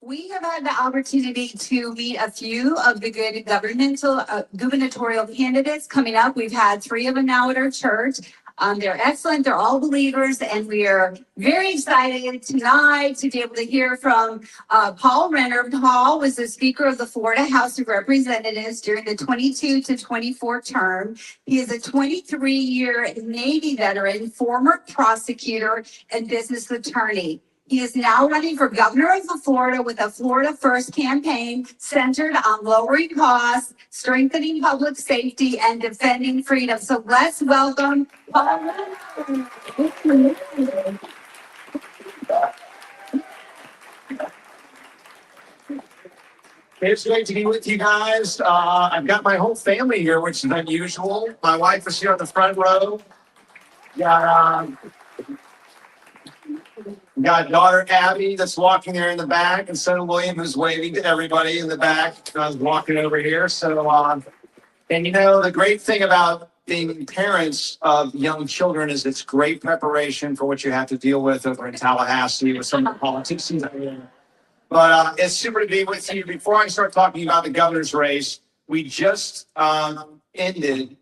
We have had the opportunity to meet a few of the good gubernatorial candidates coming up. We've had three of them now at our church. They're excellent. They're all believers, and we are very excited tonight to be able to hear from Paul Renner. Paul was the Speaker of the Florida House of Representatives during the 22 to 24 term. He is a 23-year Navy veteran, former prosecutor, and business attorney. He is now running for governor of Florida with a Florida First campaign centered on lowering costs, strengthening public safety, and defending freedom. So let's welcome Paul Renner. It's great to be with you guys. I've got my whole family here, which is unusual. My wife is here on the front row. Got daughter Abby that's walking there in the back, and son William who's waving to everybody in the back. Walking over here. So, and you know, the great thing about being parents of young children is it's great preparation for what you have to deal with over in Tallahassee with some of the politicians. But it's super to be with you. Before I start talking about the governor's race, we just ended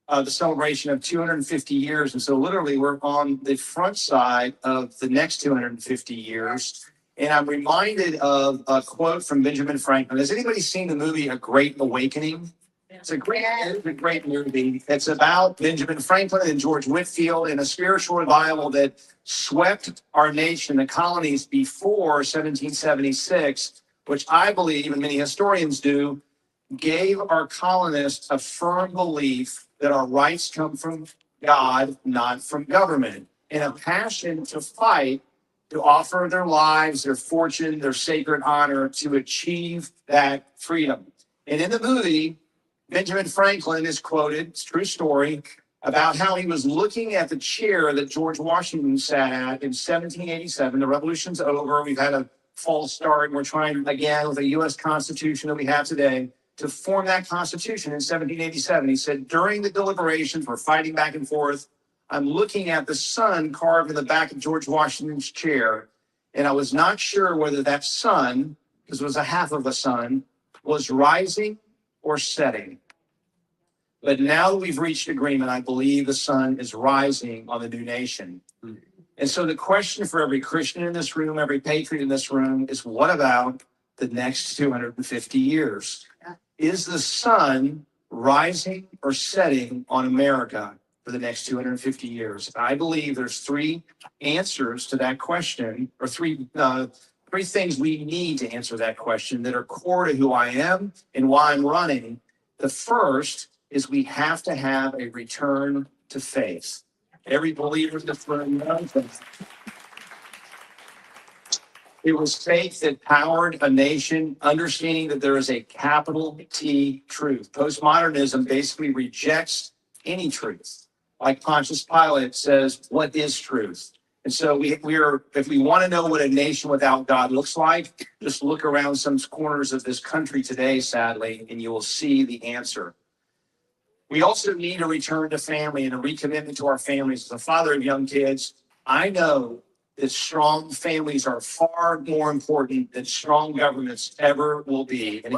the celebration of 250 years. And so literally we're on the front side of the next 250 years. And I'm reminded of a quote from Benjamin Franklin. Has anybody seen the movie A Great Awakening? It's a great movie. It's about Benjamin Franklin and George Whitefield in a spiritual revival that swept our nation, the colonies, before 1776, which I believe, and many historians do, gave our colonists a firm belief that our rights come from God, not from government, and a passion to fight, to offer their lives, their fortune, their sacred honor to achieve that freedom. And in the movie, Benjamin Franklin is quoted, it's a true story, about how he was looking at the chair that George Washington sat at in 1787. The revolution's over. We've had a false start. We're trying again with the U.S. Constitution that we have today to form that Constitution in 1787. He said, during the deliberations, we're fighting back and forth. I'm looking at the sun carved in the back of George Washington's chair, and I was not sure whether that sun, because it was a half of a sun, was rising or setting. But now that we've reached agreement, I believe the sun is rising on the new nation. And so the question for every Christian in this room, every patriot in this room is, what about the next 250 years? Is the sun rising or setting on America for the next 250 years? I believe there's three answers to that question, or three things we need to answer that question that are core to who I am and why I'm running. The first is we have to have a return to faith. Every believer in this room knows that. It was faith that powered a nation, understanding that there is a capital T truth. Postmodernism basically rejects any truth. Like Pontius Pilate says, what is truth? And so if we want to know what a nation without God looks like, just look around some corners of this country today, sadly, and you will see the answer. We also need a return to family and a recommitment to our families. As a father of young kids, I know that strong families are far more important than strong governments ever will be. And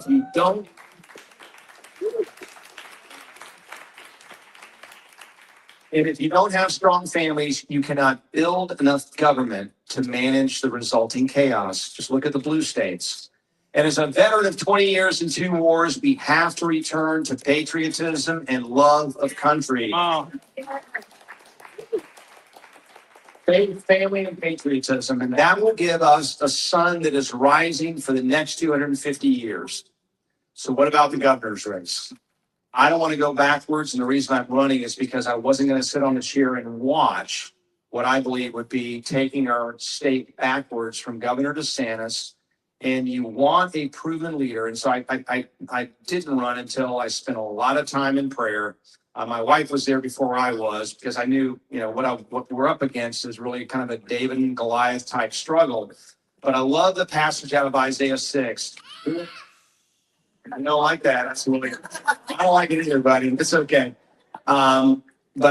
if you don't have strong families, you cannot build enough government to manage the resulting chaos. Just look at the blue states. And as a veteran of 20 years and 2 wars, we have to return to patriotism and love of country. Faith, family, and patriotism. And that will give us a sun that is rising for the next 250 years. So what about the governor's race? I don't want to go backwards, and the reason I'm running is because I wasn't going to sit on the chair and watch what I believe would be taking our state backwards from Governor DeSantis. And you want a proven leader. And so I didn't run until I spent a lot of time in prayer. My wife was there before I was, because I knew, what we're up against is really kind of a David and Goliath type struggle. But I love the passage out of Isaiah 6. I don't like that. I don't like it either, buddy. It's okay. But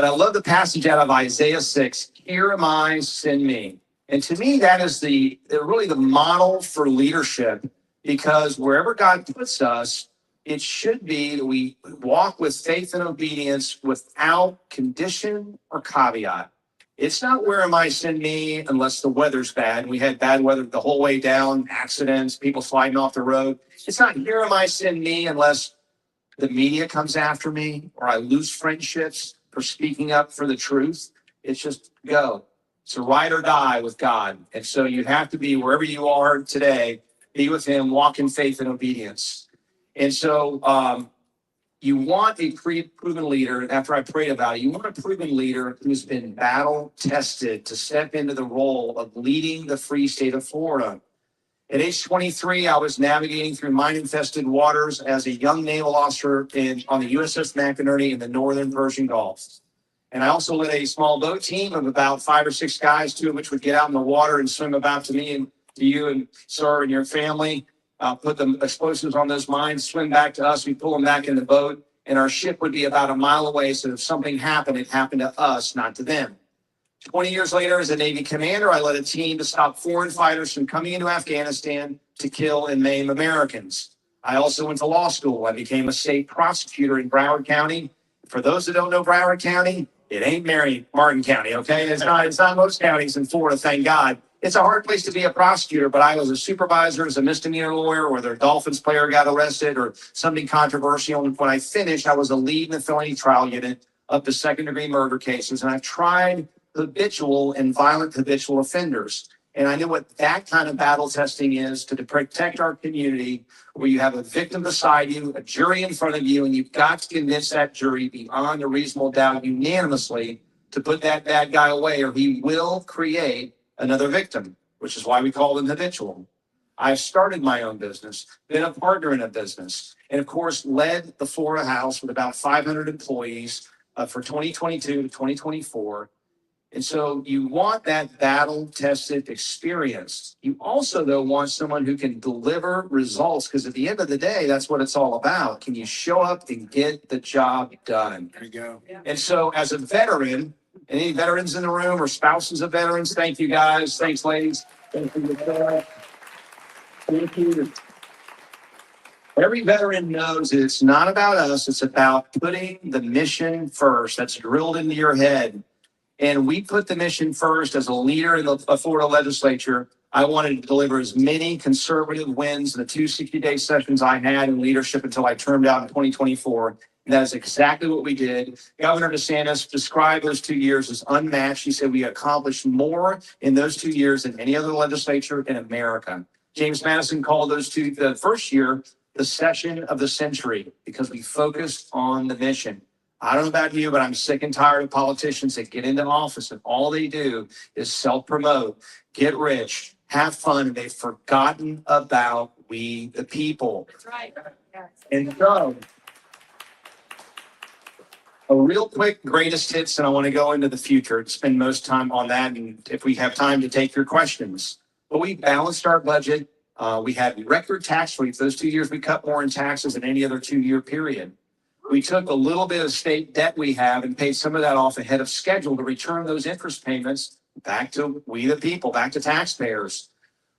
I love the passage out of Isaiah 6. Here am I, send me. And to me, that is really the model for leadership, because wherever God puts us, it should be that we walk with faith and obedience without condition or caveat. It's not where am I send me unless the weather's bad. We had bad weather the whole way down, accidents, people sliding off the road. It's not here am I send me unless the media comes after me or I lose friendships for speaking up for the truth. It's just go. It's a ride or die with God. And so you have to be wherever you are today, be with him, walk in faith and obedience. And so you want a proven leader. After I prayed about it, you want a proven leader who's been battle tested to step into the role of leading the free state of Florida. At age 23, I was navigating through mine-infested waters as a young naval officer on the USS McInerney in the northern Persian Gulf. And I also led a small boat team of about 5 or 6 guys, 2 of which would get out in the water and swim about to me and to you and sir and your family, put the explosives on those mines, swim back to us. We pull them back in the boat, and our ship would be about a mile away. So if something happened, it happened to us, not to them. 20 years later, as a Navy commander, I led a team to stop foreign fighters from coming into Afghanistan to kill and maim Americans. I also went to law school. I became a state prosecutor in Broward County. For those that don't know Broward County, it ain't Martin County, okay? It's not most counties in Florida, thank God. It's a hard place to be a prosecutor, but I was a supervisor as a misdemeanor lawyer where their Dolphins player got arrested or something controversial. And when I finished, I was a lead in the felony trial unit up to second-degree murder cases. And I've tried habitual and violent habitual offenders. And I knew what that kind of battle testing is to protect our community, where you have a victim beside you, a jury in front of you, and you've got to convince that jury beyond a reasonable doubt unanimously to put that bad guy away, or he will create another victim, which is why we call them habitual. I've started my own business, been a partner in a business, and of course, led the Florida House with about 500 employees for 2022 to 2024. And so you want that battle-tested experience. You also, though, want someone who can deliver results, because at the end of the day, that's what it's all about. Can you show up and get the job done? There you go. And so as a veteran, any veterans in the room or spouses of veterans, thank you, guys. Thanks, ladies. Thank you. Thank you. Every veteran knows it's not about us. It's about putting the mission first. That's drilled into your head. And we put the mission first. As a leader in the Florida legislature, I wanted to deliver as many conservative wins in the 2 60-day sessions I had in leadership until I termed out in 2024. And that is exactly what we did. Governor DeSantis described those 2 years as unmatched. He said we accomplished more in those 2 years than any other legislature in America. James Madison called the first year, the session of the century, because we focused on the mission. I don't know about you, but I'm sick and tired of politicians that get into office and all they do is self-promote, get rich, have fun, and they've forgotten about we the people. That's right. Yes. And so, a real quick greatest hits, and I want to go into the future, spend most time on that, and if we have time to take your questions. But we balanced our budget. We had record tax rates. Those 2 years, we cut more in taxes than any other 2-year period. We took a little bit of state debt we have and paid some of that off ahead of schedule to return those interest payments back to we the people, back to taxpayers.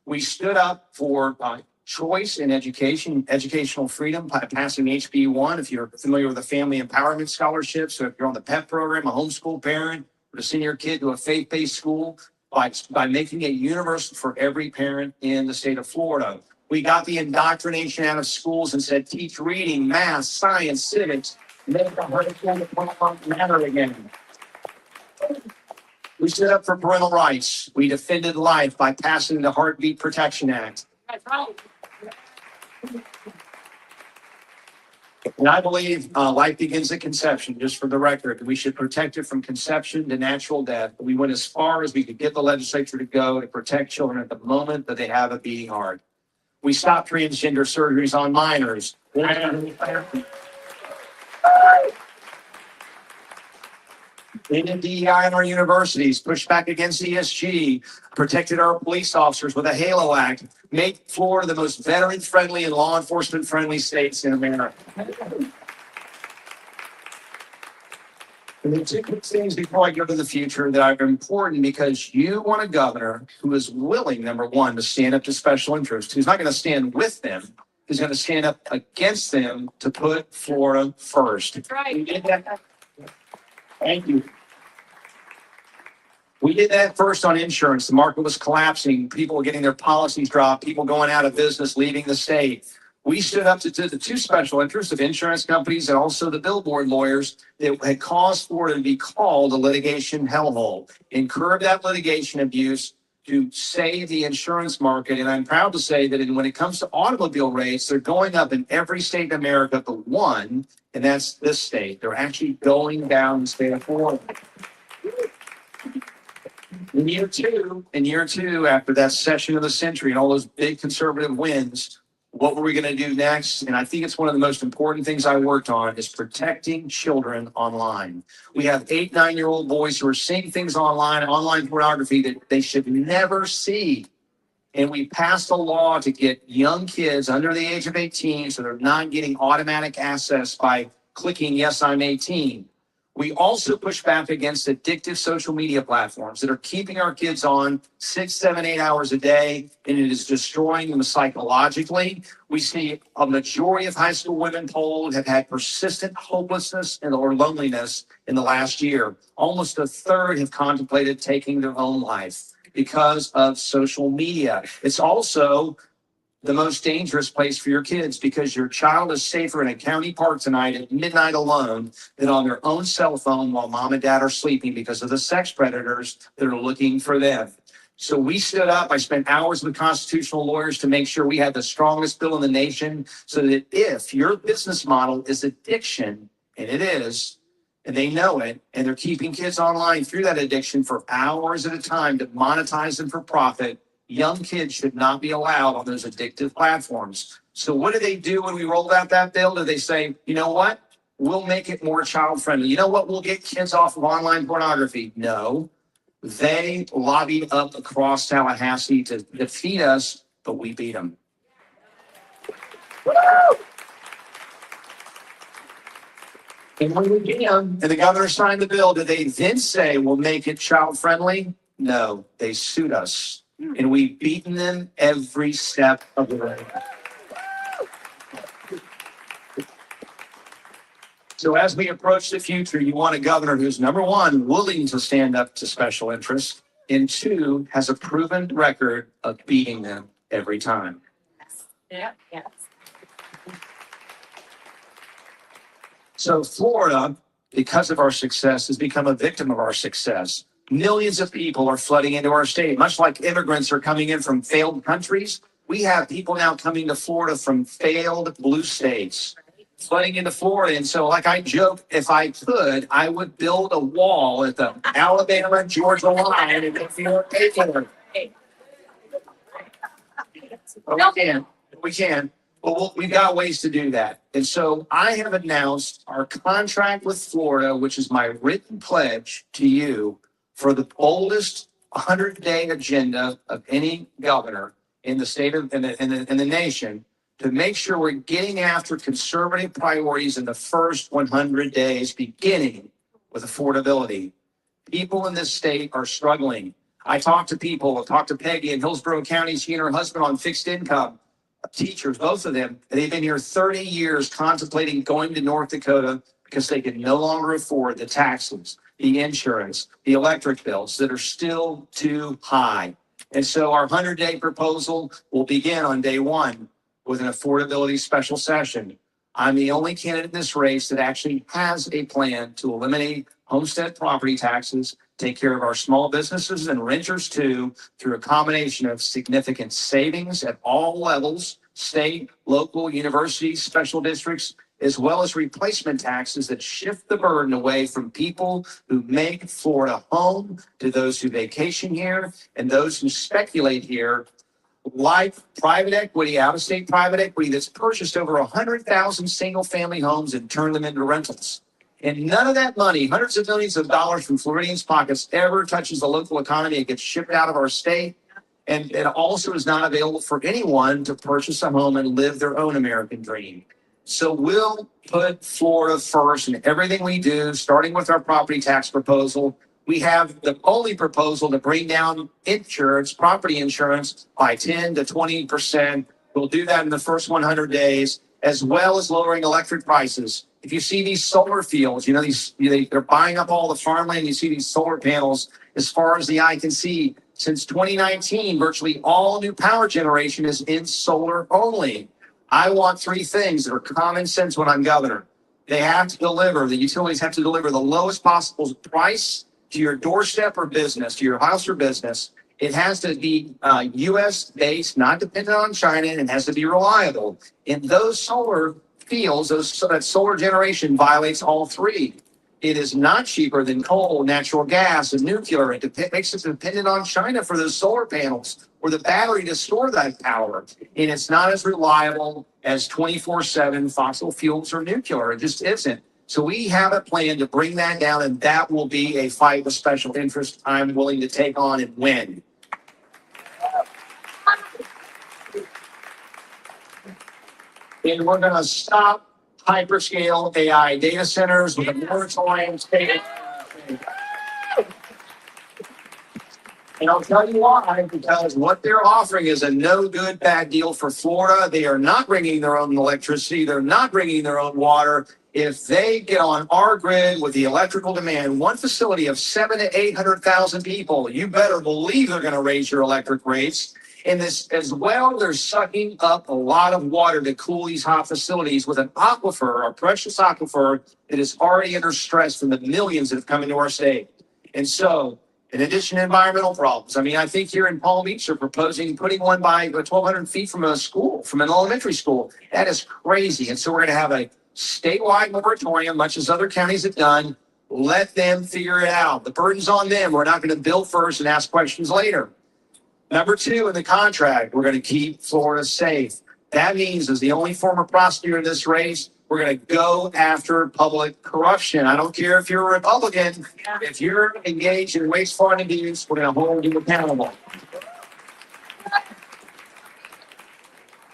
We stood up for choice in education, educational freedom by passing HB1. If you're familiar with the Family Empowerment Scholarship, so if you're on the PEP program, a homeschool parent, or to send your kid to a faith-based school, by making it universal for every parent in the state of Florida. We got the indoctrination out of schools and said, teach reading, math, science, civics, make the high school matter again. We stood up for parental rights. We defended life by passing the Heartbeat Protection Act. That's right. And I believe life begins at conception, just for the record. We should protect it from conception to natural death. We went as far as we could get the legislature to go to protect children at the moment that they have a beating heart. We stopped transgender surgeries on minors. We did DEI in our universities, pushed back against ESG, protected our police officers with a HALO Act, made Florida the most veteran-friendly and law enforcement-friendly states in America. And the two quick things before I go to the future that are important because you want a governor who is willing, number one, to stand up to special interests, who's not going to stand with them, who's going to stand up against them to put Florida first. That's right. We did that. Thank you. We did that first on insurance. The market was collapsing. People were getting their policies dropped. People going out of business, leaving the state. We stood up to the two special interests of insurance companies and also the billboard lawyers that had caused Florida to be called a litigation hellhole and curb that litigation abuse to save the insurance market. And I'm proud to say that when it comes to automobile rates, they're going up in every state in America but one, and that's this state. They're actually going down in the state of Florida. In year two, after that session of the century and all those big conservative wins, what were we going to do next? And I think it's one of the most important things I worked on is protecting children online. We have 8, 9-year-old boys who are seeing things online pornography that they should never see. And we passed a law to get young kids under the age of 18 so they're not getting automatic access by clicking, yes, I'm 18. We also push back against addictive social media platforms that are keeping our kids on 6, 7, 8 hours a day, and it is destroying them psychologically. We see a majority of high school women polled have had persistent hopelessness or loneliness in the last year. Almost a third have contemplated taking their own life because of social media. It's also the most dangerous place for your kids because your child is safer in a county park tonight at midnight alone than on their own cell phone while mom and dad are sleeping because of the sex predators that are looking for them. So we stood up. I spent hours with constitutional lawyers to make sure we had the strongest bill in the nation so that if your business model is addiction, and it is, and they know it, and they're keeping kids online through that addiction for hours at a time to monetize them for profit, young kids should not be allowed on those addictive platforms. So what did they do when we rolled out that bill? Did they say, you know what? We'll make it more child friendly. You know what? We'll get kids off of online pornography. No, they lobbied up across Tallahassee to defeat us, but we beat them. And when we beat them, and the governor signed the bill, did they then say, we'll make it child friendly? No, they sued us. And we've beaten them every step of the way. So as we approach the future, you want a governor who's, number one, willing to stand up to special interests, and two, has a proven record of beating them every time. Yeah, yes. So Florida, because of our success, has become a victim of our success. Millions of people are flooding into our state, much like immigrants are coming in from failed countries. We have people now coming to Florida from failed blue states, flooding into Florida. And so, like I joke, if I could, I would build a wall at the Alabama-Georgia line and if you pay for it. But we can. But we've got ways to do that. And so I have announced our contract with Florida, which is my written pledge to you, for the boldest 100-day agenda of any governor in the state of in the nation to make sure we're getting after conservative priorities in the first 100 days, beginning with affordability. People in this state are struggling. I talked to Peggy in Hillsborough County, she and her husband on fixed income, teachers, both of them. They've been here 30 years contemplating going to North Dakota because they can no longer afford the taxes, the insurance, the electric bills that are still too high. And so our 100-day proposal will begin on day one with an affordability special session. I'm the only candidate in this race that actually has a plan to eliminate homestead property taxes, take care of our small businesses and renters too, through a combination of significant savings at all levels, state, local, universities, special districts, as well as replacement taxes that shift the burden away from people who make Florida home to those who vacation here and those who speculate here, like private equity, out-of-state private equity that's purchased over 100,000 single-family homes and turned them into rentals. And none of that money, hundreds of millions of dollars from Floridians' pockets, ever touches the local economy. It gets shipped out of our state. And it also is not available for anyone to purchase a home and live their own American dream. So we'll put Florida first in everything we do, starting with our property tax proposal. We have the only proposal to bring down insurance, property insurance, by 10 to 20%. We'll do that in the first 100 days, as well as lowering electric prices. If you see these solar fields, they're buying up all the farmland. You see these solar panels as far as the eye can see. Since 2019, virtually all new power generation is in solar only. I want three things that are common sense when I'm governor. They have to deliver, the utilities have to deliver the lowest possible price to your doorstep or business, to your house or business. It has to be U.S. based, not dependent on China, and it has to be reliable. In those solar fields, that solar generation violates all three. It is not cheaper than coal, natural gas, and nuclear. It makes it dependent on China for those solar panels or the battery to store that power. And it's not as reliable as 24/7 fossil fuels or nuclear. It just isn't. So we have a plan to bring that down, and that will be a fight with special interest I'm willing to take on and win. And we're going to stop hyperscale AI data centers with a moratorium state. And I'll tell you why, because what they're offering is a no good, bad deal for Florida. They are not bringing their own electricity. They're not bringing their own water. If they get on our grid with the electrical demand, one facility of 700,000 to 800,000 people, you better believe they're going to raise your electric rates. And this as well, they're sucking up a lot of water to cool these hot facilities with an aquifer, a precious aquifer that is already under stress from the millions that have come into our state. And so, in addition to environmental problems, I think here in Palm Beach, they're proposing putting one by 1,200 feet from a school, from an elementary school. That is crazy. And so we're going to have a statewide moratorium, much as other counties have done. Let them figure it out. The burden's on them. We're not going to build first and ask questions later. Number two, in the contract, we're going to keep Florida safe. That means, as the only former prosecutor in this race, we're going to go after public corruption. I don't care if you're a Republican. If you're engaged in waste, fraud, and abuse, we're going to hold you accountable.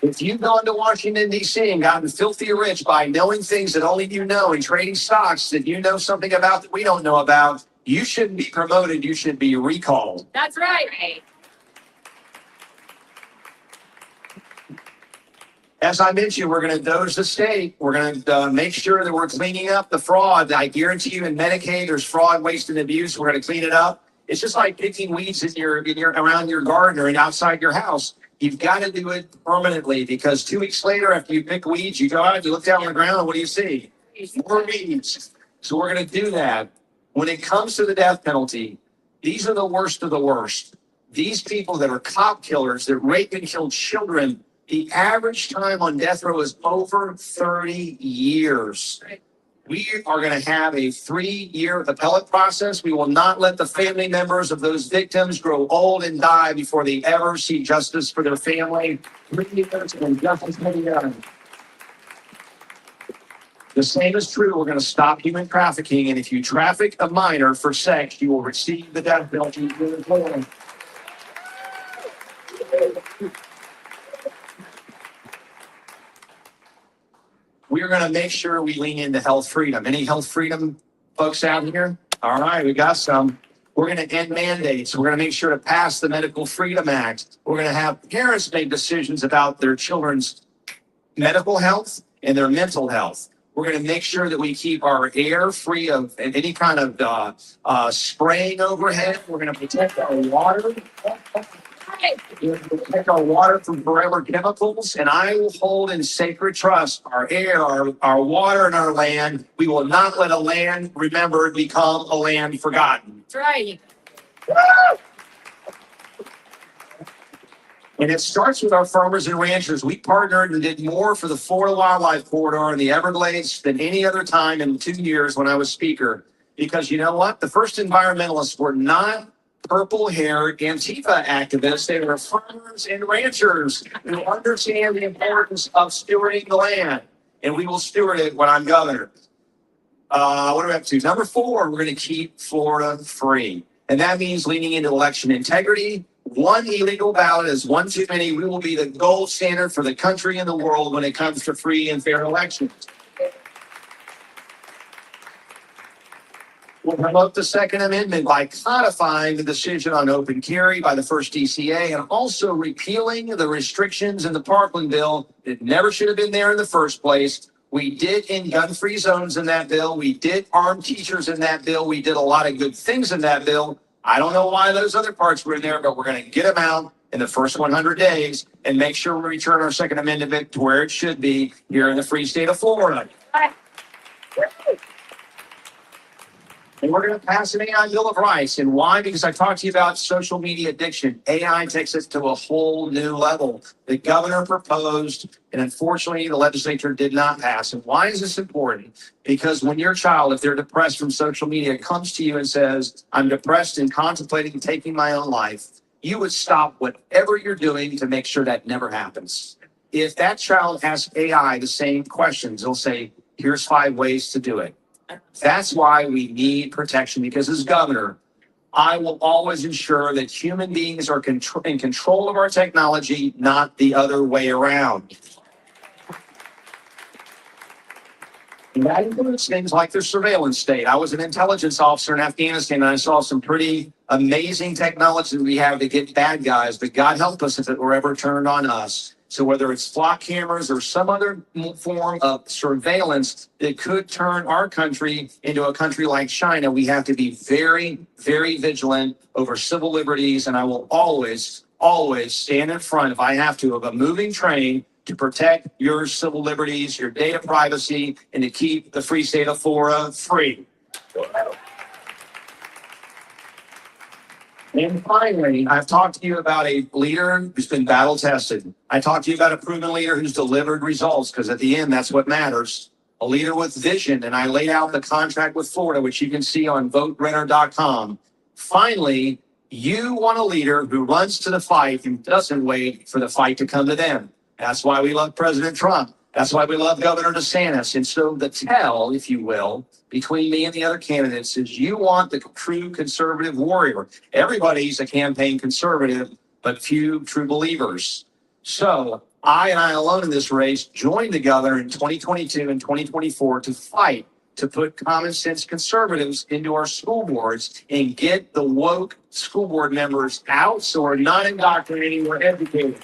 If you've gone to Washington, D.C. and gotten filthy rich by knowing things that only you know and trading stocks that you know something about that we don't know about, you shouldn't be promoted. You should be recalled. That's right. As I mentioned, we're going to doge the state. We're going to make sure that we're cleaning up the fraud. I guarantee you in Medicaid, there's fraud, waste, and abuse. We're going to clean it up. It's just like picking weeds around your garden or outside your house. You've got to do it permanently, because 2 weeks later, after you pick weeds, you go out, you look down on the ground, and what do you see? More weeds. So we're going to do that. When it comes to the death penalty, these are the worst of the worst. These people that are cop killers, that rape and kill children, the average time on death row is over 30 years. We are going to have a 3-year appellate process. We will not let the family members of those victims grow old and die before they ever see justice for their family. 3 years and justice will be done. The same is true. We're going to stop human trafficking. And if you traffic a minor for sex, you will receive the death penalty. We're going to make sure we lean into health freedom. Any health freedom folks out here? All right, we got some. We're going to end mandates. We're going to make sure to pass the Medical Freedom Act. We're going to have parents make decisions about their children's medical health and their mental health. We're going to make sure that we keep our air free of any kind of spraying overhead. We're going to protect our water. We're going to protect our water from forever chemicals, and I will hold in sacred trust our air, our water, and our land. We will not let a land remembered become a land forgotten. That's right. And it starts with our farmers and ranchers. We partnered and did more for the Florida Wildlife Corridor and the Everglades than any other time in 2 years when I was speaker. Because you know what? The first environmentalists were not purple-haired Antifa activists. They were farmers and ranchers who understand the importance of stewarding the land. And we will steward it when I'm governor. What are we up to? Number 4, we're going to keep Florida free. And that means leaning into election integrity, one illegal ballot is one too many. We will be the gold standard for the country and the world when it comes to free and fair elections. We'll promote the Second Amendment by codifying the decision on open carry by the first DCA and also repealing the restrictions in the Parkland bill that never should have been there in the first place. We did end gun-free zones in that bill. We did arm teachers in that bill. We did a lot of good things in that bill. I don't know why those other parts were in there, but we're going to get them out in the first 100 days and make sure we return our Second Amendment to where it should be here in the free state of Florida. And we're going to pass an AI Bill of Rights. And why? Because I talked to you about social media addiction. AI takes us to a whole new level. The governor proposed, and unfortunately, the legislature did not pass. And why is this important? Because when your child, if they're depressed from social media, comes to you and says, I'm depressed and contemplating taking my own life, you would stop whatever you're doing to make sure that never happens. If that child asks AI the same questions, they'll say, here's 5 ways to do it. That's why we need protection, because as governor, I will always ensure that human beings are in control of our technology, not the other way around. And that includes things like the surveillance state. I was an intelligence officer in Afghanistan, and I saw some pretty amazing technology that we have to get bad guys, but God help us if it were ever turned on us. So whether it's flock cameras or some other form of surveillance that could turn our country into a country like China, we have to be very, very vigilant over civil liberties. And I will always, always stand in front, if I have to, of a moving train to protect your civil liberties, your data privacy, and to keep the free state of Florida free. And finally, I've talked to you about a leader who's been battle tested. I talked to you about a proven leader who's delivered results, because at the end, that's what matters. A leader with vision, and I laid out the contract with Florida, which you can see on voterenner.com. Finally, you want a leader who runs to the fight and doesn't wait for the fight to come to them. That's why we love President Trump. That's why we love Governor DeSantis. And so the tell, if you will, between me and the other candidates is you want the true conservative warrior. Everybody's a campaign conservative, but few true believers. So I and I alone in this race joined the governor in 2022 and 2024 to fight to put common sense conservatives into our school boards and get the woke school board members out so we're not indoctrinating, we're educating.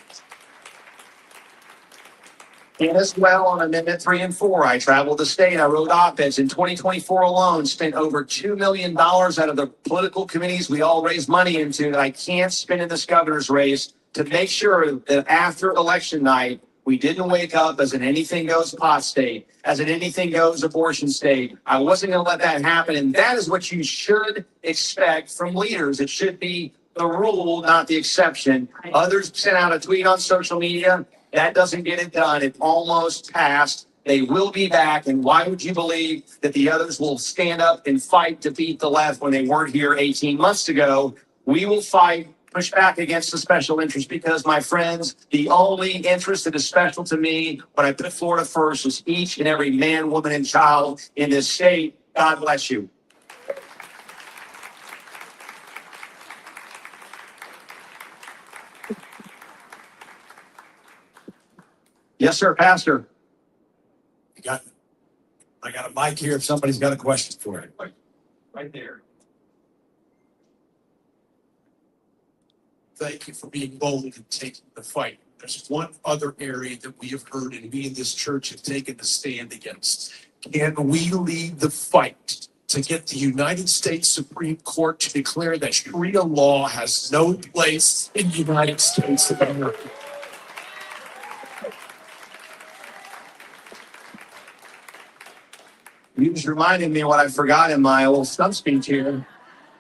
And as well on Amendment 3 and 4, I traveled the state, I wrote op-eds. In 2024 alone, spent over $2 million out of the political committees we all raise money into that I can't spend in this governor's race to make sure that after election night, we didn't wake up as an anything goes pot state, as an anything goes abortion state. I wasn't going to let that happen. And that is what you should expect from leaders. It should be the rule, not the exception. Others sent out a tweet on social media. That doesn't get it done. It almost passed. They will be back. And why would you believe that the others will stand up and fight to beat the left when they weren't here 18 months ago? We will fight, push back against the special interest, because, my friends, the only interest that is special to me when I put Florida first is each and every man, woman, and child in this state. God bless you. Yes, sir, Pastor. I got a mic here if somebody's got a question for it. Right there. Thank you for being bold and taking the fight. There's one other area that we have heard and we in this church have taken a stand against. Can we lead the fight to get the United States Supreme Court to declare that Sharia law has no place in the United States of America? You just reminded me of what I forgot in my little stump speech here.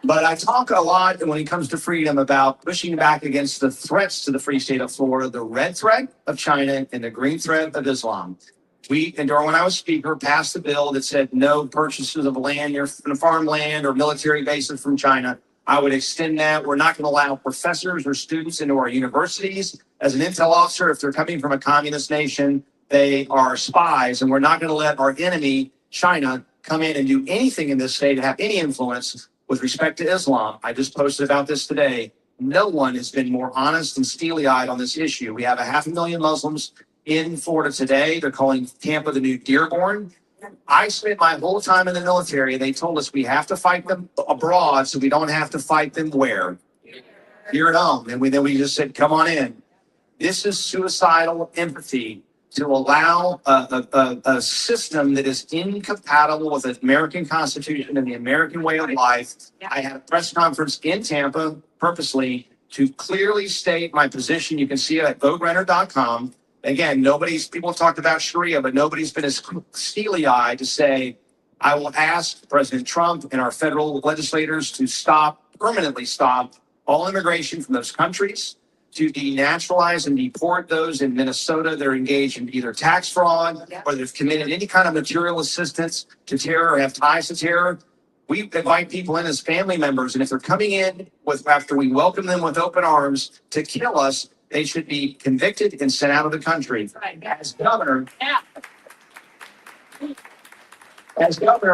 But I talk a lot when it comes to freedom about pushing back against the threats to the free state of Florida, the red threat of China and the green threat of Islam. And during when I was speaker, passed a bill that said no purchases of land, farmland or military bases from China. I would extend that. We're not going to allow professors or students into our universities. As an intel officer, if they're coming from a communist nation, they are spies, and we're not going to let our enemy, China, come in and do anything in this state to have any influence with respect to Islam. I just posted about this today. no one has been more honest and steely-eyed on this issue. We have 500,000 Muslims in Florida today. They're calling Tampa the new Dearborn. I spent my whole time in the military. They told us we have to fight them abroad so we don't have to fight them where? Here at home. And then we just said, come on in. This is suicidal empathy to allow a system that is incompatible with the American Constitution and the American way of life. I had a press conference in Tampa purposely to clearly state my position. You can see it at voterenner.com. Again, people talked about Sharia, but nobody's been as steely-eyed to say, I will ask President Trump and our federal legislators to permanently stop all immigration from those countries, to denaturalize and deport those in Minnesota that are engaged in either tax fraud or they've committed any kind of material assistance to terror or have ties to terror. We invite people in as family members, and if they're coming in after we welcome them with open arms to kill us, they should be convicted and sent out of the country. As governor,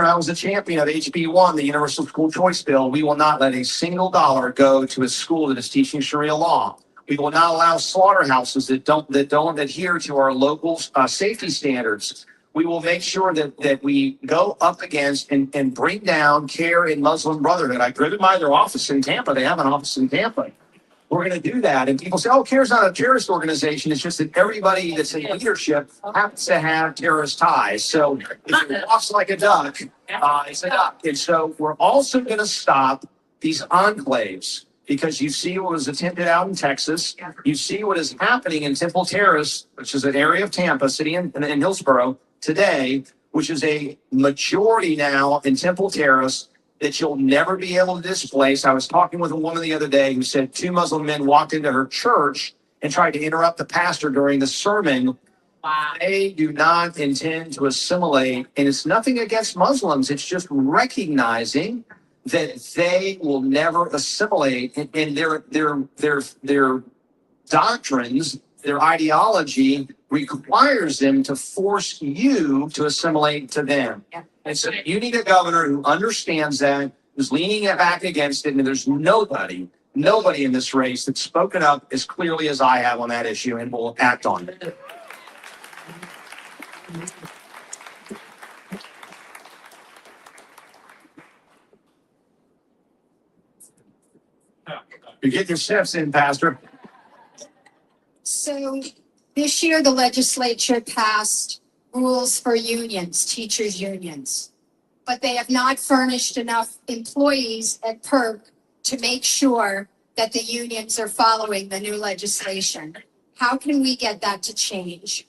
I was a champion of HB1, the Universal School Choice Bill. We will not let a single dollar go to a school that is teaching Sharia law. We will not allow slaughterhouses that don't adhere to our local safety standards. We will make sure that we go up against and bring down CARE and Muslim Brotherhood. I've driven by their office in Tampa. They have an office in Tampa. We're going to do that. And people say, oh, CARE's not a terrorist organization. It's just that everybody that's in leadership happens to have terrorist ties. So if it walks like a duck, it's a duck. And so we're also going to stop these enclaves, because you see what was attempted out in Texas. You see what is happening in Temple Terrace, which is an area of Tampa, city in Hillsborough today, which is a majority now in Temple Terrace that you'll never be able to displace. I was talking with a woman the other day who said 2 Muslim men walked into her church and tried to interrupt the pastor during the sermon. Wow. They do not intend to assimilate, and it's nothing against Muslims. It's just recognizing that they will never assimilate, and their doctrines, their ideology requires them to force you to assimilate to them. Yeah. And so you need a governor who understands that, who's leaning back against it, and there's nobody in this race that's spoken up as clearly as I have on that issue and will act on it. You're getting your steps in, Pastor. So this year, the legislature passed rules for unions, teachers' unions, but they have not furnished enough employees at PERC to make sure that the unions are following the new legislation. How can we get that to change?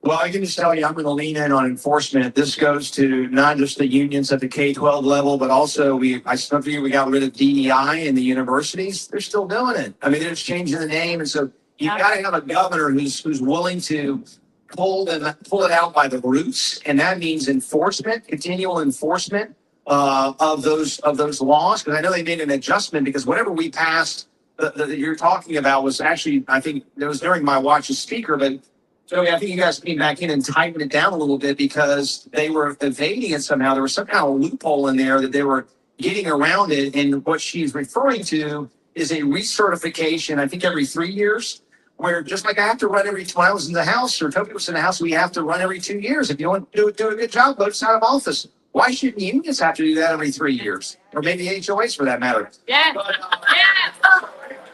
Well, I can just tell you, I'm going to lean in on enforcement. This goes to not just the unions at the K-12 level, but also we got rid of DEI in the universities. They're still doing it. I mean, they're just changing the name. And so you've got to have a governor who's willing to pull it out by the roots. And that means enforcement, continual enforcement of those laws. Because I know they made an adjustment, because whatever we passed that you're talking about was actually, I think it was during my watch as speaker, but so I think you guys came back in and tightened it down a little bit because they were evading it somehow. There was some kind of loophole in there that they were getting around it. And what she's referring to is a recertification, I think every 3 years, where just like I have to run when I was in the House, or Toby was in the House, we have to run every 2 years. If you want to do a good job, vote us out of office. Why shouldn't unions have to do that every 3 years? Or maybe HOAs for that matter. Yeah.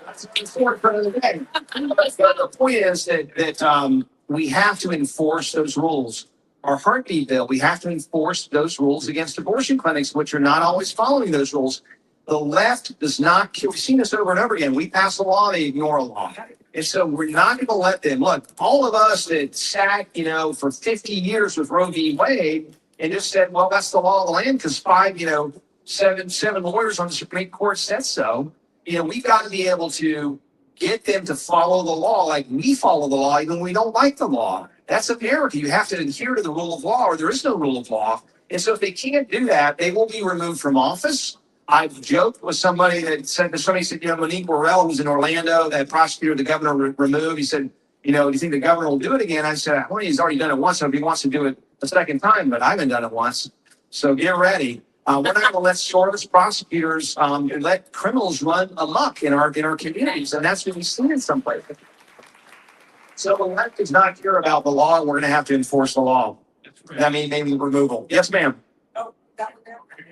That's the day. The point is that we have to enforce those rules. Our heartbeat bill, we have to enforce those rules against abortion clinics, which are not always following those rules. The left does not, we've seen this over and over again. We pass a law, they ignore a law. And so we're not going to let them. Look, all of us that sat, for 50 years with Roe v. Wade and just said, well, that's the law of the land because seven lawyers on the Supreme Court said so. We've got to be able to get them to follow the law like we follow the law, even when we don't like the law. That's America. You have to adhere to the rule of law, or there is no rule of law. And so if they can't do that, they will be removed from office. I've joked with somebody said, Monique Worrell, who's in Orlando, that prosecutor the governor removed. He said, do you think the governor will do it again? I said, well, he's already done it once, so if he wants to do it a second time, but I haven't done it once. So get ready. We're not going to let shortless prosecutors let criminals run amok in our communities, and that's what we see in some places. So the left does not care about the law, and we're going to have to enforce the law. That means maybe removal. Yes, ma'am. Oh,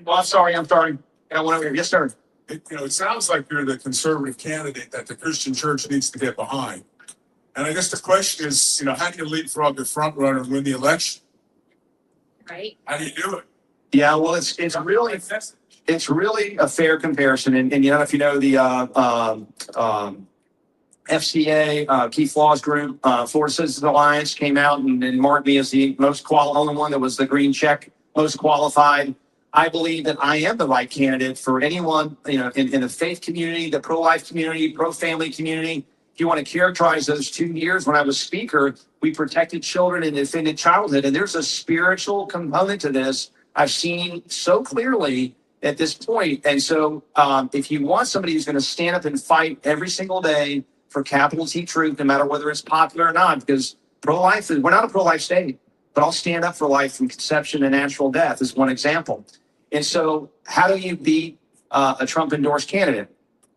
I'm sorry. Got one over here. Yes, sir. It sounds like you're the conservative candidate that the Christian church needs to get behind. And I guess the question is, how do you leapfrog the front runner and win the election? Right. How do you do it? Yeah, well, it's really a fair comparison, and if you know the FCA, Keith Law's group, Florida Citizens Alliance came out and marked me as the only one that was the green check, most qualified. I believe that I am the right candidate for anyone, in the faith community, the pro-life community, pro-family community. If you want to characterize those 2 years when I was speaker, we protected children and defended childhood. And there's a spiritual component to this I've seen so clearly at this point. And so if you want somebody who's going to stand up and fight every single day for capital T truth, no matter whether it's popular or not, because pro-life, we're not a pro-life state, but I'll stand up for life from conception to natural death is one example. And so how do you beat a Trump endorsed candidate?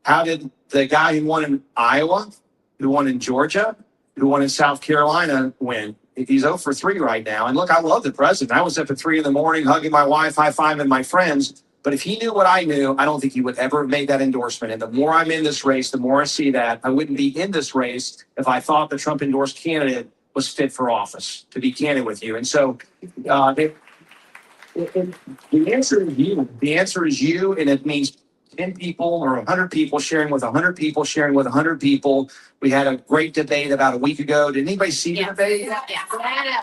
How did the guy who won in Iowa, who won in Georgia, who won in South Carolina win? He's 0 for 3 right now. And look, I love the president. I was up at 3 in the morning, hugging my wife, high-fiving my friends. But if he knew what I knew, I don't think he would ever have made that endorsement. And the more I'm in this race, the more I see that. I wouldn't be in this race if I thought the Trump endorsed candidate was fit for office, to be candid with you. And so the answer is you. The answer is you, and it means 10 people or 100 people sharing with 100 people, sharing with 100 people. We had a great debate about a week ago. Did anybody see the debate? Yeah.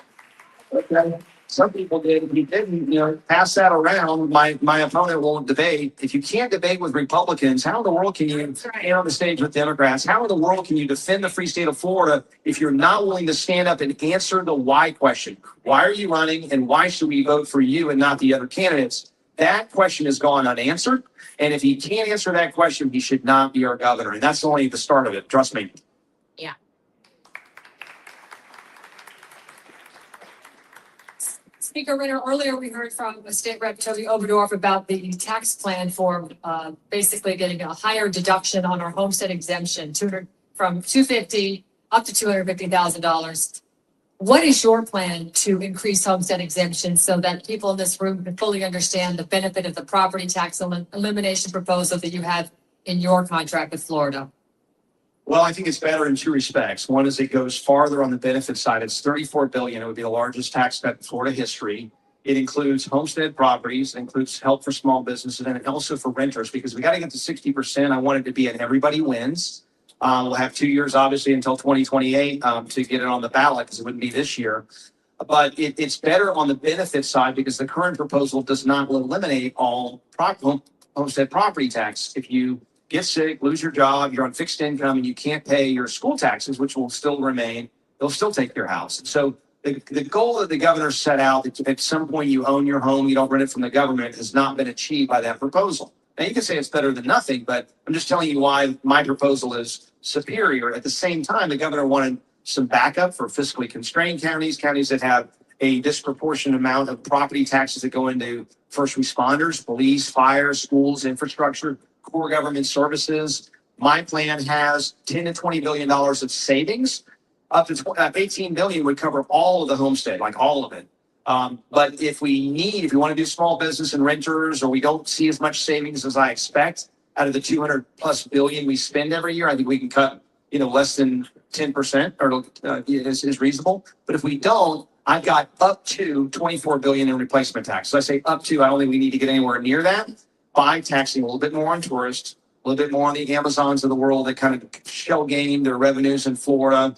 Okay. Some people did. If you didn't, pass that around. My opponent won't debate. If you can't debate with Republicans, how in the world can you stand on the stage with Democrats? How in the world can you defend the free state of Florida if you're not willing to stand up and answer the why question? Why are you running, and why should we vote for you and not the other candidates? That question has gone unanswered. And if he can't answer that question, he should not be our governor. And that's only the start of it. Trust me. Yeah. Speaker Renner, earlier we heard from State Rep Toby Oberdorf about the tax plan for basically getting a higher deduction on our homestead exemption, from $250 up to $250,000. What is your plan to increase homestead exemption so that people in this room can fully understand the benefit of the property tax elimination proposal that you have in your contract with Florida? Well, I think it's better in 2 respects. One is it goes farther on the benefit side. It's $34 billion. It would be the largest tax cut in Florida history. It includes homestead properties, it includes help for small businesses, and also for renters, because we got to get to 60%. I want it to be an everybody wins. We'll have 2 years, obviously, until 2028 to get it on the ballot, because it wouldn't be this year. But it's better on the benefit side because the current proposal does not eliminate all homestead property tax. If you get sick, lose your job, you're on fixed income, and you can't pay your school taxes, which will still remain, they'll still take your house. So the goal that the governor set out, that at some point you own your home, you don't rent it from the government, has not been achieved by that proposal. Now, you can say it's better than nothing, but I'm just telling you why my proposal is superior. At the same time, the governor wanted some backup for fiscally constrained counties that have a disproportionate amount of property taxes that go into first responders, police, fire, schools, infrastructure, core government services. My plan has $10 to $20 billion of savings. Up to 18 billion would cover all of the homestead, like all of it. But if we want to do small business and renters, or we don't see as much savings as I expect out of the 200 plus billion we spend every year, I think we can cut, less than 10% or is reasonable. But if we don't, I've got up to 24 billion in replacement tax. So I say up to, I don't think we need to get anywhere near that by taxing a little bit more on tourists, a little bit more on the Amazons of the world that kind of shell game their revenues in Florida,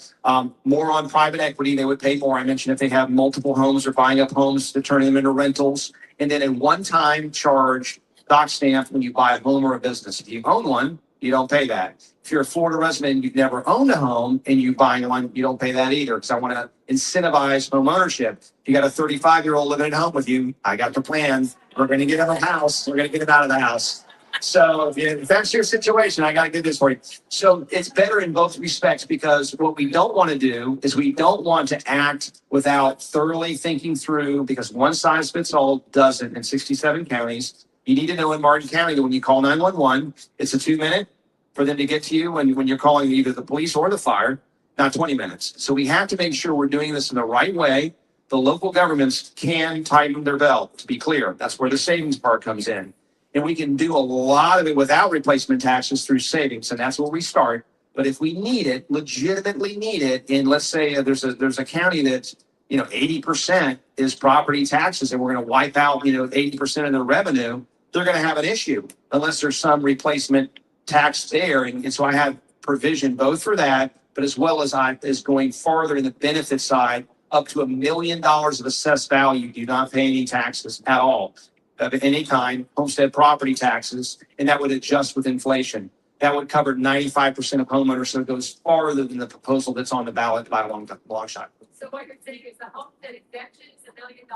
more on private equity. They would pay more. I mentioned if they have multiple homes or buying up homes to turn them into rentals. And then a one-time charge doc stamp when you buy a home or a business. If you own one, you don't pay that. If you're a Florida resident and you've never owned a home and you buy one, you don't pay that either, because I want to incentivize home ownership. If you got a 35-year-old living at home with you, I got the plan. We're going to get him a house. We're going to get him out of the house. So if that's your situation, I got to get this for you. So it's better in both respects because what we don't want to do is we don't want to act without thoroughly thinking through because one size fits all doesn't in 67 counties. You need to know in Martin County that when you call 911, it's a 2 minute for them to get to you when you're calling either the police or the fire, not 20 minutes. So we have to make sure we're doing this in the right way. The local governments can tighten their belt, to be clear. That's where the savings part comes in. And we can do a lot of it without replacement taxes through savings, and that's where we start. But if we need it, legitimately need it, and let's say there's a county that's 80% is property taxes, and we're going to wipe out 80% of their revenue, they're going to have an issue unless there's some replacement tax there. And so I have provision both for that, but as well as going farther in the benefit side, up to $1 million of assessed value, do not pay any taxes at all. Of any kind, homestead property taxes, and that would adjust with inflation. That would cover 95% of homeowners, so it goes farther than the proposal that's on the ballot by a long shot. So what you're saying is the homestead exemption is $1 million?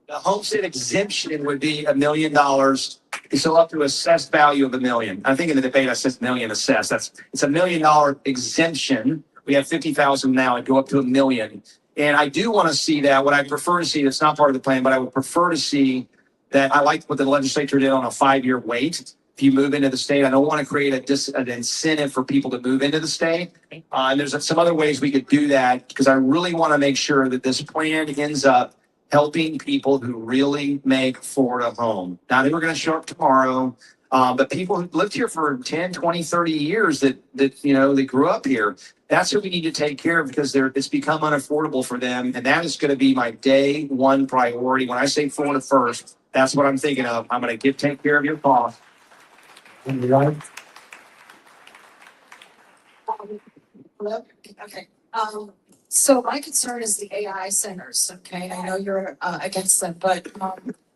The homestead exemption would be $1 million, so up to assessed value of $1 million. I think in the debate I said million assessed. It's $1 million exemption. We have 50,000 now. It'd go up to $1 million, and I do want to see that. What I prefer to see, that's not part of the plan, but I would prefer to see that I like what the legislature did on a 5-year wait. If you move into the state, I don't want to create an incentive for people to move into the state. And there's some other ways we could do that because I really want to make sure that this plan ends up helping people who really make Florida home. Not who are going to show up tomorrow, but people who lived here for 10, 20, 30 years that they grew up here. That's what we need to take care of because it's become unaffordable for them. And that is going to be my day one priority. When I say Florida first, that's what I'm thinking of. I'm going to take care of your costs. Hello? Okay. So my concern is the AI centers, okay? I know you're against them, but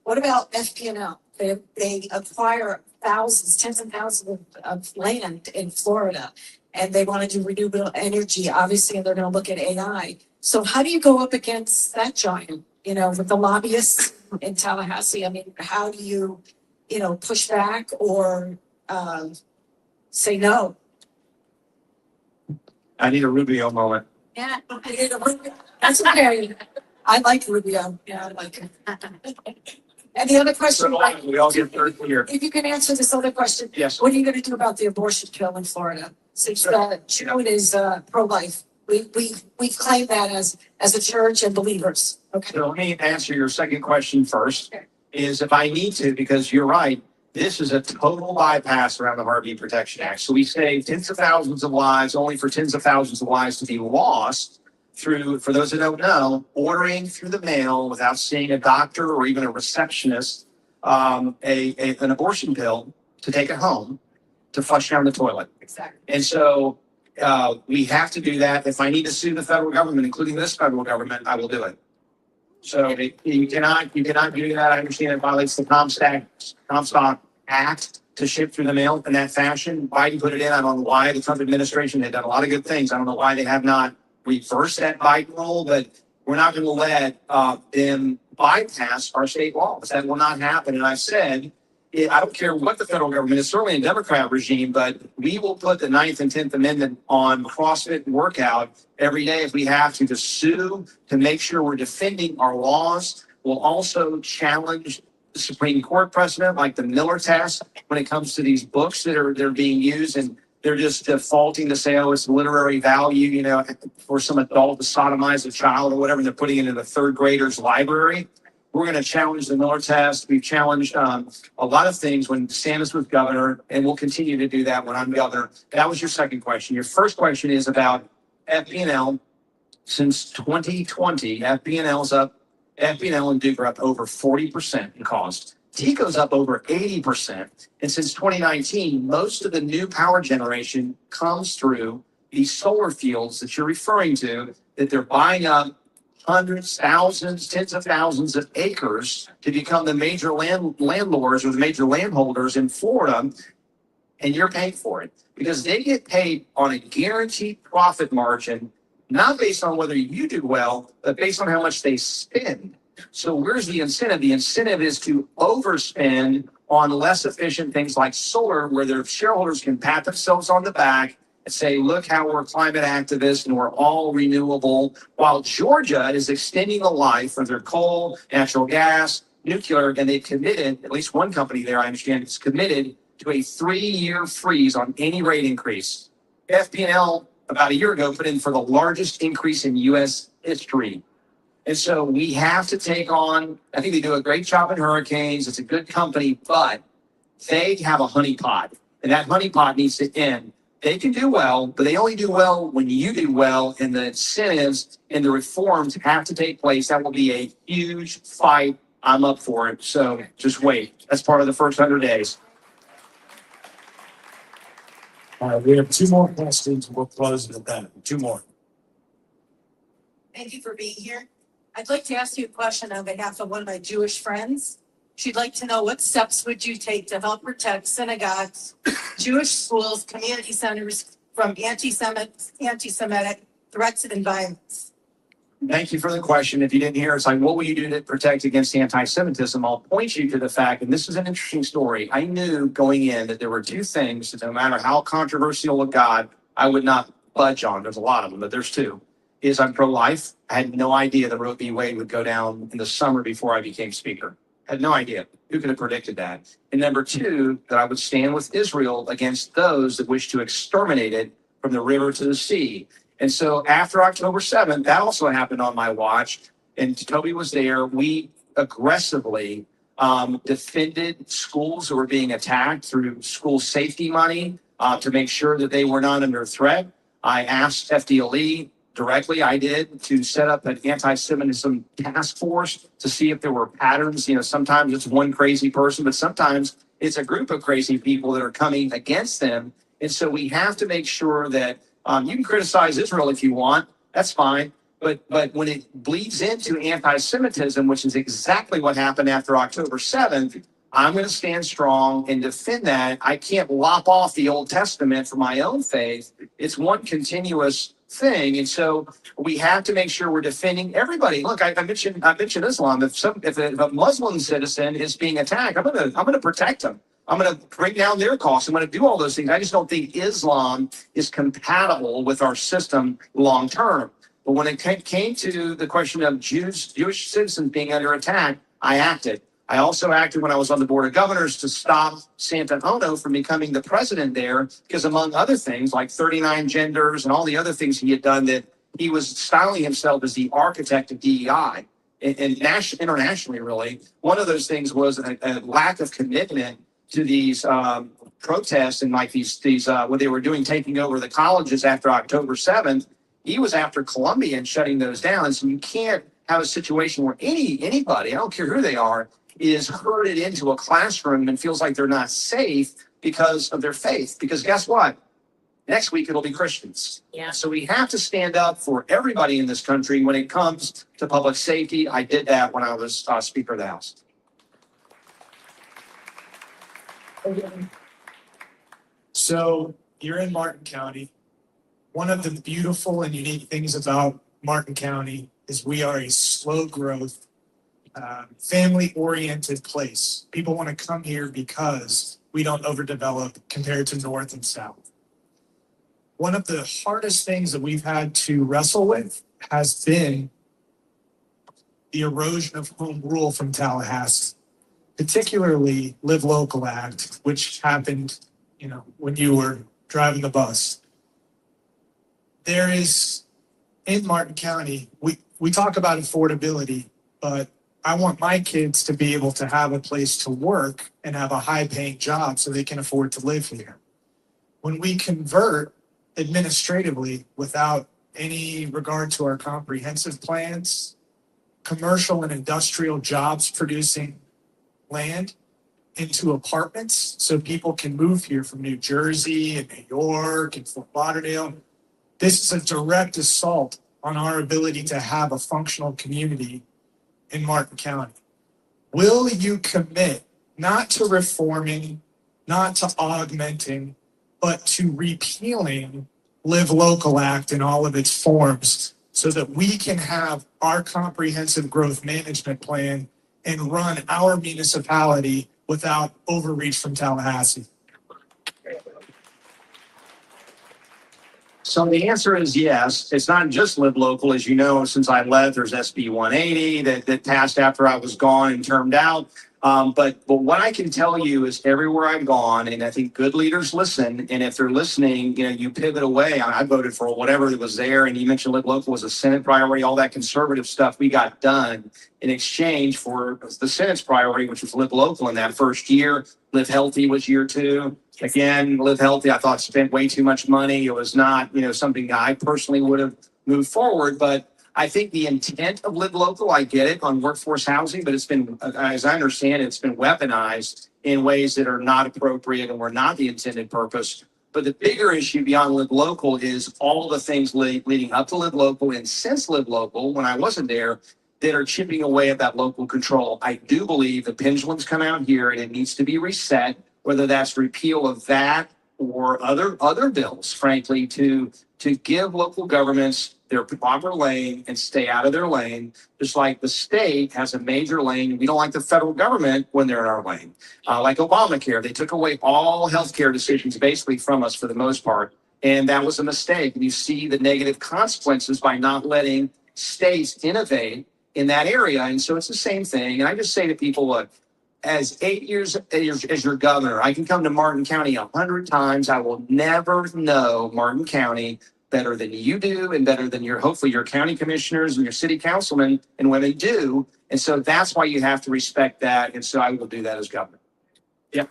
what about FP&L? They acquire thousands, tens of thousands of land in Florida, and they want to do renewable energy, obviously, and they're going to look at AI. So how do you go up against that giant, with the lobbyists in Tallahassee? I mean, how do you, push back or say no? I need a Rubio moment. Yeah. That's okay. I like Rubio. Yeah, I like him. And the other question, We all get third here. if you can answer this other question, Yes. what are you going to do about the abortion pill in Florida? Since Stuart is pro-life, we've claimed that as a church and believers. Okay. So let me answer your second question first. Is if I need to, because you're right, this is a total bypass around the Heartbeat Protection Act. So we save tens of thousands of lives, only for tens of thousands of lives to be lost through, for those that don't know, ordering through the mail without seeing a doctor or even a receptionist, an abortion pill to take it home to flush down the toilet. Exactly. And so we have to do that. If I need to sue the federal government, including this federal government, I will do it. So you cannot do that. I understand it violates the Comstock Act to ship through the mail in that fashion. Biden put it in. I don't know why. The Trump administration had done a lot of good things. I don't know why they have not reversed that Biden rule, but we're not going to let them bypass our state laws. That will not happen. And I've said, I don't care what the federal government is, certainly a Democrat regime, but we will put the 9th and 10th Amendment on CrossFit workout every day if we have to sue, to make sure we're defending our laws. We'll also challenge the Supreme Court precedent, like the Miller test, when it comes to these books that are being used and they're just defaulting to say, oh, it's literary value, for some adult to sodomize a child or whatever, and they're putting it in a third grader's library. We're going to challenge the Miller test. We've challenged a lot of things when DeSantis was governor, and we'll continue to do that when I'm governor. That was your second question. Your first question is about FP&L. Since 2020, FP&L's up. FP&L and Duke are up over 40% in cost. TECO's up over 80%. And since 2019, most of the new power generation comes through these solar fields that you're referring to, that they're buying up hundreds, thousands, tens of thousands of acres to become the major landlords or the major landholders in Florida, and you're paying for it because they get paid on a guaranteed profit margin, not based on whether you do well, but based on how much they spend. So where's the incentive? The incentive is to overspend on less efficient things like solar, where their shareholders can pat themselves on the back and say, look how we're climate activists and we're all renewable, while Georgia is extending the life of their coal, natural gas, nuclear, and they've committed, at least one company there, I understand, is committed to a 3-year freeze on any rate increase. FP&L, about a year ago, put in for the largest increase in U.S. history. And so we have to take on, I think they do a great job in hurricanes. It's a good company, but they have a honeypot, and that honeypot needs to end. They can do well, but they only do well when you do well, and the incentives and the reforms have to take place. That will be a huge fight. I'm up for it. So just wait. That's part of the first 100 days. All right, we have 2 more questions. We'll close with that. 2 more. Thank you for being here. I'd like to ask you a question on behalf of one of my Jewish friends. She'd like to know, what steps would you take to help protect synagogues, Jewish schools, community centers from anti-Semitic threats and violence? Thank you for the question. If you didn't hear, it's like, what will you do to protect against anti-Semitism? I'll point you to the fact, and this is an interesting story. I knew going in that there were 2 things that no matter how controversial of God, I would not budge on. There's a lot of them, but there's 2. Is I'm pro-life. I had no idea that Roe v. Wade would go down in the summer before I became speaker. Had no idea. Who could have predicted that? And number 2, that I would stand with Israel against those that wish to exterminate it from the river to the sea. And so after October 7th, that also happened on my watch, and Toby was there. We aggressively defended schools who were being attacked through school safety money to make sure that they were not under threat. I asked FDLE directly, I did, to set up an anti-Semitism task force to see if there were patterns. You know, sometimes it's one crazy person, but sometimes it's a group of crazy people that are coming against them. And so we have to make sure that you can criticize Israel if you want, that's fine. But when it bleeds into anti-Semitism, which is exactly what happened after October 7th, I'm going to stand strong and defend that. I can't lop off the Old Testament for my own faith. It's one continuous thing. And so we have to make sure we're defending everybody. Look, I mentioned Islam. If a Muslim citizen is being attacked, I'm going to protect them. I'm going to bring down their costs. I'm going to do all those things. I just don't think Islam is compatible with our system long term. But when it came to the question of Jewish citizens being under attack, I acted. I also acted when I was on the board of governors to stop Sant'Ono from becoming the president there, because among other things, like 39 genders and all the other things he had done, that he was styling himself as the architect of DEI. And internationally, really, one of those things was a lack of commitment to these protests and like these what they were doing, taking over the colleges after October 7th. He was after Columbia and shutting those down. And so you can't have a situation where anybody, I don't care who they are, is herded into a classroom and feels like they're not safe because of their faith. Because guess what? Next week, it'll be Christians. Yeah. So we have to stand up for everybody in this country when it comes to public safety. I did that when I was Speaker of the House. So you're in Martin County. One of the beautiful and unique things about Martin County is we are a slow growth, family-oriented place. People want to come here because we don't overdevelop compared to North and South. One of the hardest things that we've had to wrestle with has been the erosion of home rule from Tallahassee, particularly Live Local Act, which happened, when you were driving the bus. There is, in Martin County, we talk about affordability, but I want my kids to be able to have a place to work and have a high-paying job so they can afford to live here. When we convert administratively, without any regard to our comprehensive plans, commercial and industrial jobs producing land into apartments so people can move here from New Jersey and New York and Fort Lauderdale, this is a direct assault on our ability to have a functional community in Martin County. Will you commit not to reforming, not to augmenting, but to repealing Live Local Act in all of its forms so that we can have our comprehensive growth management plan and run our municipality without overreach from Tallahassee? So the answer is yes. It's not just Live Local. As you know, since I left, there's SB 180 that passed after I was gone and termed out. But what I can tell you is everywhere I've gone, and I think good leaders listen, and if they're listening, you pivot away. I voted for whatever that was there, and you mentioned Live Local was a Senate priority, all that conservative stuff we got done in exchange for the Senate's priority, which was Live Local in that first year. Live Healthy was year 2. Again, Live Healthy, I thought spent way too much money. It was not, something I personally would have moved forward, but I think the intent of Live Local, I get it on workforce housing, but it's been, as I understand it, it's been weaponized in ways that are not appropriate and were not the intended purpose. But the bigger issue beyond Live Local is all the things leading up to Live Local and since Live Local, when I wasn't there, that are chipping away at that local control. I do believe the pendulum's come out here and it needs to be reset, whether that's repeal of that or other bills, frankly, to give local governments their proper lane and stay out of their lane, just like the state has a major lane. We don't like the federal government when they're in our lane. Like Obamacare, they took away all healthcare decisions basically from us for the most part, and that was a mistake. And you see the negative consequences by not letting states innovate in that area. And so it's the same thing. And I just say to people, look, as 8 years as your governor, I can come to Martin County 100 times. I will never know Martin County better than you do and better than hopefully your county commissioners and your city councilmen and women do. And so that's why you have to respect that. And so I will do that as governor. Yep.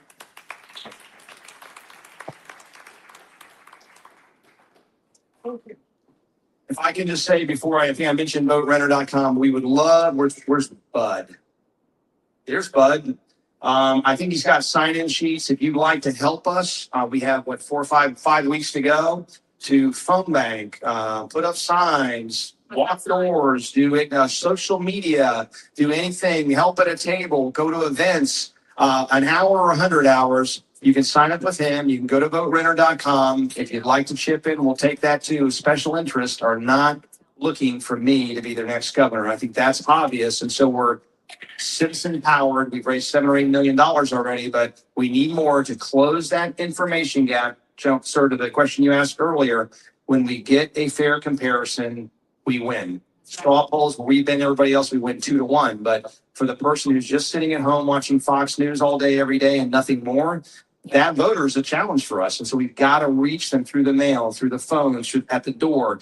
If I can just say before I think I mentioned voterenner.com, we would love, where's Bud? There's Bud. I think he's got sign-in sheets. If you'd like to help us, we have 4 or 5 weeks to go to phone bank, put up signs, walk doors, do social media, do anything, help at a table, go to events, an hour or 100 hours. You can sign up with him. You can go to voterenner.com. If you'd like to chip in, we'll take that too. Special interests are not looking for me to be their next governor. I think that's obvious. And so we're citizen powered. We've raised $7 or $8 million already, but we need more to close that information gap. Sir, to the question you asked earlier, when we get a fair comparison, we win. Straw polls, where we've been everybody else, we win 2-1. But for the person who's just sitting at home watching Fox News all day, every day, and nothing more, that voter is a challenge for us. And so we've got to reach them through the mail, through the phone, at the door,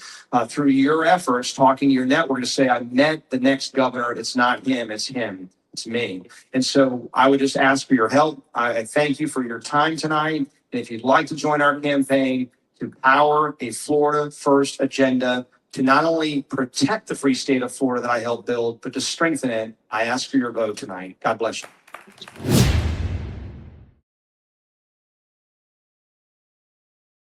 through your efforts, talking to your network to say, I met the next governor. It's not him, it's him. It's me. And so I would just ask for your help. I thank you for your time tonight. And if you'd like to join our campaign to power a Florida first agenda, to not only protect the free state of Florida that I helped build, but to strengthen it, I ask for your vote tonight. God bless you.